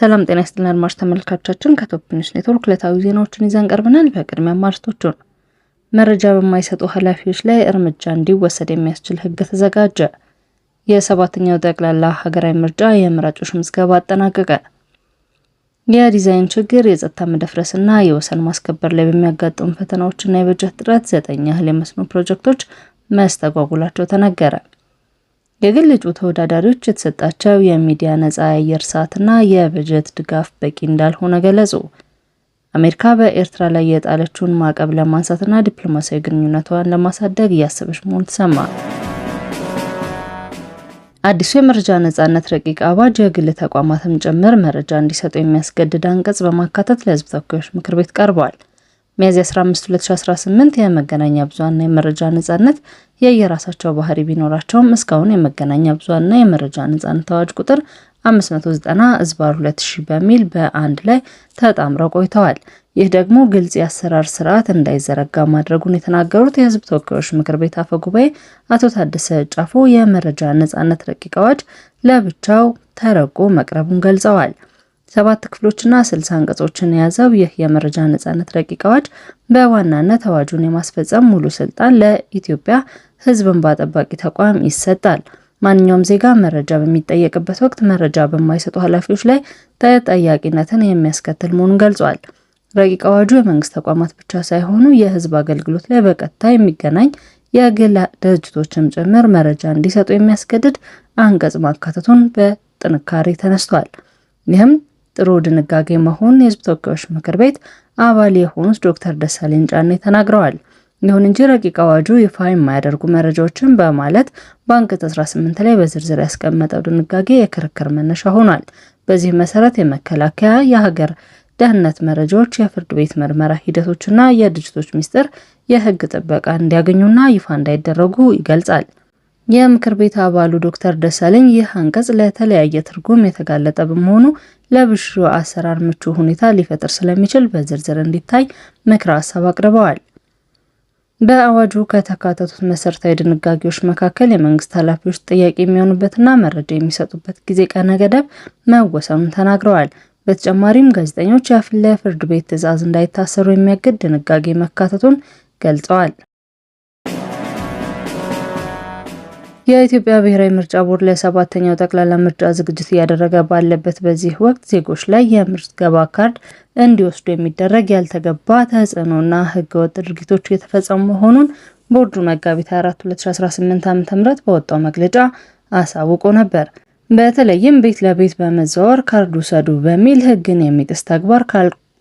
ሰላም ጤና ይስጥልን አድማጭ ተመልካቾቻችን ከቶፕ ኒውስ ኔትወርክ ዕለታዊ ዜናዎችን ይዘን ቀርበናል። በቅድሚያ አርዕስቶቹን መረጃ በማይሰጡ ኃላፊዎች ላይ እርምጃ እንዲወሰድ የሚያስችል ሕግ ተዘጋጀ። የሰባተኛው ጠቅላላ ሀገራዊ ምርጫ የመራጮች ምዝገባ አጠናቀቀ። የዲዛይን ችግር፣ የጸጥታ መደፍረስና የወሰን ማስከበር ላይ በሚያጋጥሙ ፈተናዎችና የበጀት እጥረት 9 ያህል የመስኖ ፕሮጀክቶች መስተጓጉላቸው ተነገረ። የግል እጩ ተወዳዳሪዎች የተሰጣቸው የሚዲያ ነፃ የአየር ሰዓትና የበጀት ድጋፍ በቂ እንዳልሆነ ገለጹ። አሜሪካ በኤርትራ ላይ የጣለችውን ማዕቀብ ለማንሳትና ዲፕሎማሲያዊ ግንኙነቷን ለማሳደግ እያሰበች መሆኑ ተሰማ። አዲሱ የመረጃ ነፃነት ረቂቅ አዋጅ የግል ተቋማትም ጭምር መረጃ እንዲሰጡ የሚያስገድድ አንቀጽ በማካተት ለሕዝብ ተወካዮች ምክር ቤት ቀርቧል። ሚያዝያ 15 2018 የመገናኛ ብዙሃንና የመረጃ ነፃነት የየራሳቸው ባህሪ ቢኖራቸውም እስካሁን የመገናኛ ብዙሃንና የመረጃ ነፃነት አዋጅ ቁጥር 590/2000 በሚል በአንድ ላይ ተጣምረው ቆይተዋል። ይህ ደግሞ ግልጽ የአሰራር ስርዓት እንዳይዘረጋ ማድረጉን የተናገሩት የሕዝብ ተወካዮች ምክር ቤት አፈ ጉባኤ አቶ ታደሰ ጫፎ የመረጃ ነፃነት ረቂቅ አዋጅ ለብቻው ተረቆ መቅረቡን ገልጸዋል። 7 ክፍሎችና 60 አንቀጾችን የያዘው ይህ የመረጃ ነፃነት ረቂቅ አዋጅ በዋናነት አዋጁን የማስፈጸም ሙሉ ስልጣን ለኢትዮጵያ ሕዝብ እንባ ጠባቂ ተቋም ይሰጣል። ማንኛውም ዜጋ መረጃ በሚጠየቅበት ወቅት መረጃ በማይሰጡ ኃላፊዎች ላይ ተጠያቂነትን የሚያስከትል መሆኑን ገልጿል። ረቂቅ አዋጁ የመንግስት ተቋማት ብቻ ሳይሆኑ የሕዝብ አገልግሎት ላይ በቀጥታ የሚገናኝ የግል ድርጅቶችም ጭምር መረጃ እንዲሰጡ የሚያስገድድ አንቀጽ ማካተቱን በጥንካሬ ተነስቷል። ይህም ጥሩ ድንጋጌ መሆኑን የሕዝብ ተወካዮች ምክር ቤት አባል የሆኑት ዶክተር ደሳለኝ ጫኔ ተናግረዋል። ይሁን እንጂ ረቂቅ አዋጁ ይፋ የማያደርጉ መረጃዎችን በማለት በአንቀጽ 18 ላይ በዝርዝር ያስቀመጠው ድንጋጌ የክርክር መነሻ ሆኗል። በዚህ መሰረት የመከላከያ፣ የሀገር ደህንነት መረጃዎች፣ የፍርድ ቤት ምርመራ ሂደቶችና የድርጅቶች ሚስጥር የህግ ጥበቃ እንዲያገኙና ይፋ እንዳይደረጉ ይገልጻል። የምክር ቤት አባሉ ዶክተር ደሳለኝ ይህ አንቀጽ ለተለያየ ትርጉም የተጋለጠ በመሆኑ ለብልሹ አሰራር ምቹ ሁኔታ ሊፈጥር ስለሚችል በዝርዝር እንዲታይ ምክረ ሀሳብ አቅርበዋል። በአዋጁ ከተካተቱት መሰረታዊ ድንጋጌዎች መካከል የመንግስት ኃላፊዎች ጥያቄ የሚሆኑበትና መረጃ የሚሰጡበት ጊዜ ቀነ ገደብ መወሰኑን ተናግረዋል። በተጨማሪም ጋዜጠኞች ያለ ፍርድ ቤት ትዕዛዝ እንዳይታሰሩ የሚያግድ ድንጋጌ መካተቱን ገልጸዋል። የኢትዮጵያ ብሔራዊ ምርጫ ቦርድ ለሰባተኛው ጠቅላላ ምርጫ ዝግጅት እያደረገ ባለበት በዚህ ወቅት ዜጎች ላይ የምዝገባ ካርድ እንዲወስዱ የሚደረግ ያልተገባ ተጽዕኖና ህገወጥ ድርጊቶች እየተፈጸሙ መሆኑን ቦርዱ መጋቢት 4 2018 ዓ.ም በወጣው መግለጫ አሳውቆ ነበር። በተለይም ቤት ለቤት በመዘዋወር ካርድ ውሰዱ በሚል ህግን የሚጥስ ተግባር፣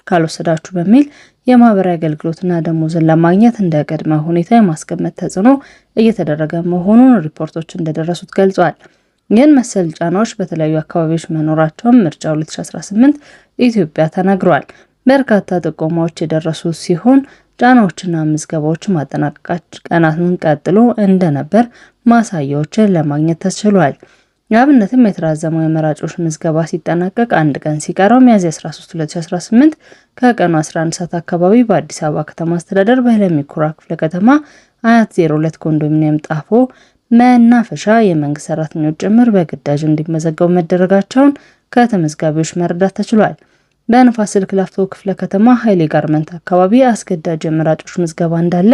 ካልወሰዳችሁ በሚል የማህበራዊ አገልግሎትና ደሞዝን ለማግኘት እንደ ቅድመ ሁኔታ የማስቀመጥ ተጽዕኖ እየተደረገ መሆኑን ሪፖርቶች እንደደረሱት ገልጿል። ይህን መሰል ጫናዎች በተለያዩ አካባቢዎች መኖራቸውን ምርጫ 2018 ኢትዮጵያ ተናግሯል። በርካታ ጥቆማዎች የደረሱ ሲሆን ጫናዎችና ምዝገባዎች ማጠናቀቃቸው ቀናትን ቀጥሎ እንደነበር ማሳያዎችን ለማግኘት ተችሏል። ለአብነትም የተራዘመው የመራጮች ምዝገባ ሲጠናቀቅ አንድ ቀን ሲቀረው ሚያዝያ 13 2018 ከቀኑ 11 ሰዓት አካባቢ በአዲስ አበባ ከተማ አስተዳደር በለሚ ኩራ ክፍለ ከተማ አያት 02 ኮንዶሚኒየም ጣፎ መናፈሻ የመንግስት ሰራተኞች ጭምር በግዳጅ እንዲመዘገቡ መደረጋቸውን ከተመዝጋቢዎች መረዳት ተችሏል። በንፋስ ስልክ ላፍቶ ክፍለ ከተማ ኃይሌ ጋርመንት አካባቢ አስገዳጅ የመራጮች ምዝገባ እንዳለ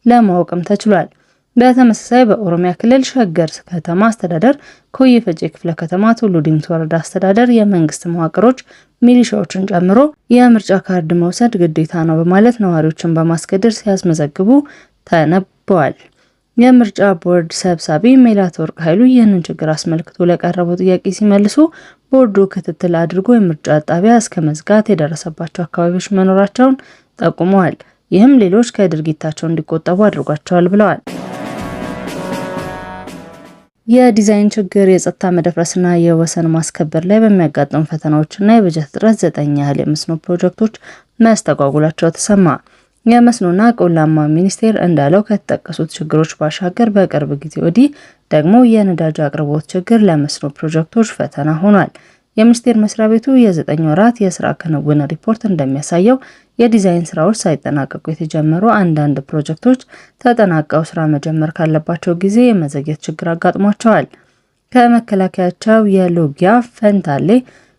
ለማወቅም ተችሏል። በተመሳሳይ በኦሮሚያ ክልል ሸገር ከተማ አስተዳደር ኮዬ ፈጬ ክፍለ ከተማ ቱሉ ዲምቱ ወረዳ አስተዳደር የመንግስት መዋቅሮች ሚሊሻዎችን ጨምሮ የምርጫ ካርድ መውሰድ ግዴታ ነው በማለት ነዋሪዎችን በማስገደድ ሲያስመዘግቡ ተነበዋል። የምርጫ ቦርድ ሰብሳቢ ሜላትወርቅ ኃይሉ ይህንን ችግር አስመልክቶ ለቀረበው ጥያቄ ሲመልሱ ቦርዱ ክትትል አድርጎ የምርጫ ጣቢያ እስከ መዝጋት የደረሰባቸው አካባቢዎች መኖራቸውን ጠቁመዋል። ይህም ሌሎች ከድርጊታቸው እንዲቆጠቡ አድርጓቸዋል ብለዋል። የዲዛይን ችግር፣ የጸጥታ መደፍረስና የወሰን ማስከበር ላይ በሚያጋጥሙ ፈተናዎችና የበጀት እጥረት 9 ያህል የመስኖ ፕሮጀክቶች መስተጓጉላቸው ተሰማ። የመስኖና ቆላማ ሚኒስቴር እንዳለው ከተጠቀሱት ችግሮች ባሻገር በቅርብ ጊዜ ወዲህ ደግሞ የነዳጅ አቅርቦት ችግር ለመስኖ ፕሮጀክቶች ፈተና ሆኗል። የሚኒስቴር መስሪያ ቤቱ የ9 ወራት የስራ ክንውን ሪፖርት እንደሚያሳየው የዲዛይን ስራዎች ሳይጠናቀቁ የተጀመሩ አንዳንድ ፕሮጀክቶች ተጠናቀው ስራ መጀመር ካለባቸው ጊዜ የመዘግየት ችግር አጋጥሟቸዋል። ከመከላከያቸው የሎጊያ፣ ፈንታሌ፣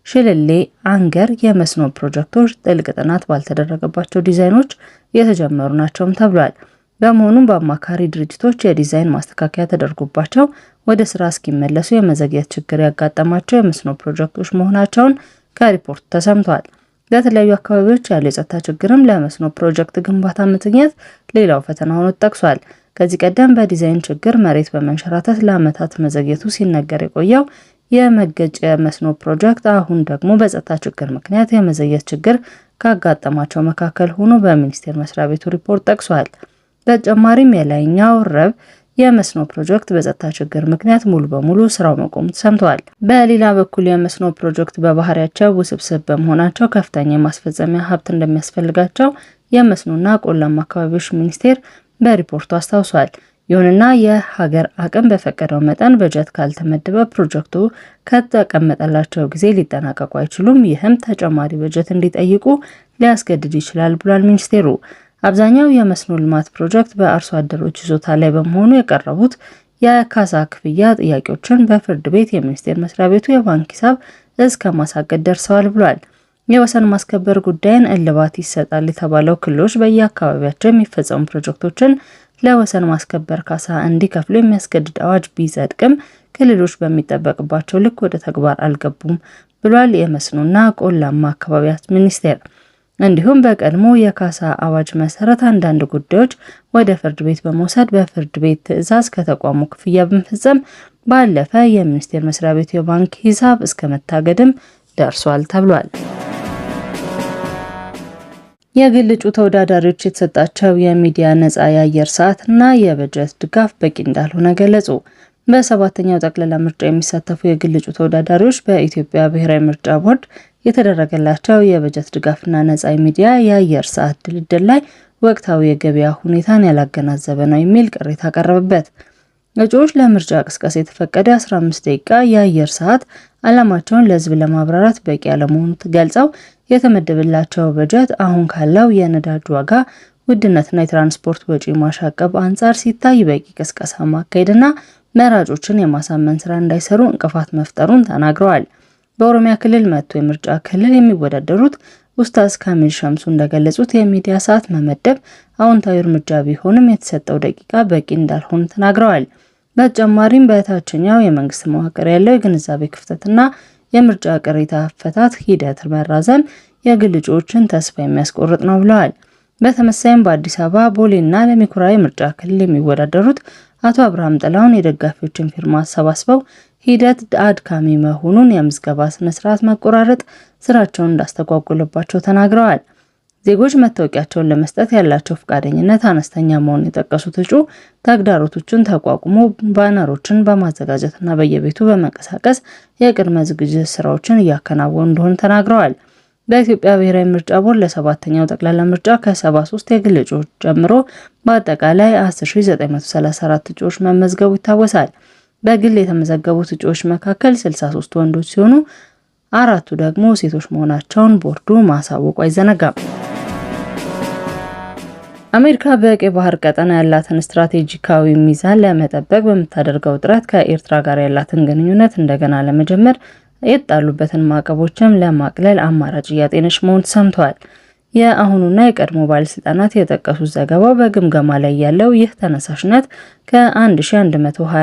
ሽልሌ፣ አንገር የመስኖ ፕሮጀክቶች ጥልቅ ጥናት ባልተደረገባቸው ዲዛይኖች የተጀመሩ ናቸውም ተብሏል። በመሆኑም በአማካሪ ድርጅቶች የዲዛይን ማስተካከያ ተደርጎባቸው ወደ ስራ እስኪመለሱ የመዘግየት ችግር ያጋጠማቸው የመስኖ ፕሮጀክቶች መሆናቸውን ከሪፖርቱ ተሰምቷል። በተለያዩ አካባቢዎች ያለው የጸጥታ ችግርም ለመስኖ ፕሮጀክት ግንባታ መዘግየት ሌላው ፈተና ሆኖ ተጠቅሷል። ከዚህ ቀደም በዲዛይን ችግር መሬት በመንሸራተት ለዓመታት መዘግየቱ ሲነገር የቆየው የመገጭ የመስኖ ፕሮጀክት አሁን ደግሞ በጸጥታ ችግር ምክንያት የመዘግየት ችግር ካጋጠማቸው መካከል ሆኖ በሚኒስቴር መስሪያ ቤቱ ሪፖርት ጠቅሷል። በተጨማሪም የላይኛው ረብ የመስኖ ፕሮጀክት በጸጥታ ችግር ምክንያት ሙሉ በሙሉ ስራው መቆሙ ተሰምቷል። በሌላ በኩል የመስኖ ፕሮጀክት በባህሪያቸው ውስብስብ በመሆናቸው ከፍተኛ የማስፈጸሚያ ሀብት እንደሚያስፈልጋቸው የመስኖና ቆላማ አካባቢዎች ሚኒስቴር በሪፖርቱ አስታውሷል። ይሁንና የሀገር አቅም በፈቀደው መጠን በጀት ካልተመደበ ፕሮጀክቱ ከተቀመጠላቸው ጊዜ ሊጠናቀቁ አይችሉም። ይህም ተጨማሪ በጀት እንዲጠይቁ ሊያስገድድ ይችላል ብሏል ሚኒስቴሩ። አብዛኛው የመስኖ ልማት ፕሮጀክት በአርሶ አደሮች ይዞታ ላይ በመሆኑ የቀረቡት የካሳ ክፍያ ጥያቄዎችን በፍርድ ቤት የሚኒስቴር መስሪያ ቤቱ የባንክ ሂሳብ እስከ ማሳገድ ደርሰዋል ብሏል። የወሰን ማስከበር ጉዳይን እልባት ይሰጣል የተባለው ክልሎች በየአካባቢያቸው የሚፈጸሙ ፕሮጀክቶችን ለወሰን ማስከበር ካሳ እንዲከፍሉ የሚያስገድድ አዋጅ ቢጸድቅም ክልሎች በሚጠበቅባቸው ልክ ወደ ተግባር አልገቡም ብሏል የመስኖና ቆላማ አካባቢያት ሚኒስቴር። እንዲሁም በቀድሞ የካሳ አዋጅ መሰረት አንዳንድ ጉዳዮች ወደ ፍርድ ቤት በመውሰድ በፍርድ ቤት ትዕዛዝ ከተቋሙ ክፍያ በመፈጸም ባለፈ የሚኒስቴር መስሪያ ቤቱ የባንክ ሂሳብ እስከ መታገድም ደርሷል ተብሏል። የግል እጩ ተወዳዳሪዎች የተሰጣቸው የሚዲያ ነፃ የአየር ሰዓት እና የበጀት ድጋፍ በቂ እንዳልሆነ ገለጹ። በሰባተኛው ጠቅላላ ምርጫ የሚሳተፉ የግል እጩ ተወዳዳሪዎች በኢትዮጵያ ብሔራዊ ምርጫ ቦርድ የተደረገላቸው የበጀት ድጋፍና ነፃ ሚዲያ የአየር ሰዓት ድልድል ላይ ወቅታዊ የገበያ ሁኔታን ያላገናዘበ ነው የሚል ቅሬታ ቀረበበት። እጩዎች ለምርጫ ቅስቀሳ የተፈቀደ 15 ደቂቃ የአየር ሰዓት ዓላማቸውን ለሕዝብ ለማብራራት በቂ አለመሆኑን ገልጸው የተመደበላቸው በጀት አሁን ካለው የነዳጅ ዋጋ ውድነትና የትራንስፖርት ወጪ ማሻቀብ አንጻር ሲታይ በቂ ቅስቀሳ ማካሄድና መራጮችን የማሳመን ስራ እንዳይሰሩ እንቅፋት መፍጠሩን ተናግረዋል። በኦሮሚያ ክልል መጥቶ የምርጫ ክልል የሚወዳደሩት ኡስታዝ ካሚል ሸምሱ እንደገለጹት የሚዲያ ሰዓት መመደብ አዎንታዊ እርምጃ ቢሆንም የተሰጠው ደቂቃ በቂ እንዳልሆነ ተናግረዋል። በተጨማሪም በታችኛው የመንግስት መዋቅር ያለው የግንዛቤ ክፍተትና የምርጫ ቅሬታ አፈታት ሂደት መራዘም የግል እጩዎችን ተስፋ የሚያስቆርጥ ነው ብለዋል። በተመሳይም በአዲስ አበባ ቦሌና ለሚኩራ የምርጫ ክልል የሚወዳደሩት አቶ አብርሃም ጥላሁን የደጋፊዎችን ፊርማ አሰባስበው ሂደት አድካሚ መሆኑን የምዝገባ ስነስርዓት መቆራረጥ ስራቸውን እንዳስተጓጎለባቸው ተናግረዋል። ዜጎች መታወቂያቸውን ለመስጠት ያላቸው ፈቃደኝነት አነስተኛ መሆኑን የጠቀሱት እጩ ተግዳሮቶችን ተቋቁሞ ባነሮችን በማዘጋጀትና በየቤቱ በመንቀሳቀስ የቅድመ ዝግጅት ስራዎችን እያከናወኑ እንደሆነ ተናግረዋል። በኢትዮጵያ ብሔራዊ ምርጫ ቦርድ ለሰባተኛው ጠቅላላ ምርጫ ከ73 የግል እጩዎች ጀምሮ በአጠቃላይ 10934 እጩዎች መመዝገቡ ይታወሳል። በግል የተመዘገቡት እጩዎች መካከል 63 ወንዶች ሲሆኑ አራቱ ደግሞ ሴቶች መሆናቸውን ቦርዱ ማሳወቁ አይዘነጋም። አሜሪካ በቀይ ባህር ቀጠና ያላትን ስትራቴጂካዊ ሚዛን ለመጠበቅ በምታደርገው ጥረት ከኤርትራ ጋር ያላትን ግንኙነት እንደገና ለመጀመር የጣሉበትን ማዕቀቦችም ለማቅለል አማራጭ እያጤነች መሆኑ ተሰምቷል። የአሁኑና የቀድሞ ባለስልጣናት የጠቀሱት ዘገባው በግምገማ ላይ ያለው ይህ ተነሳሽነት ከ1120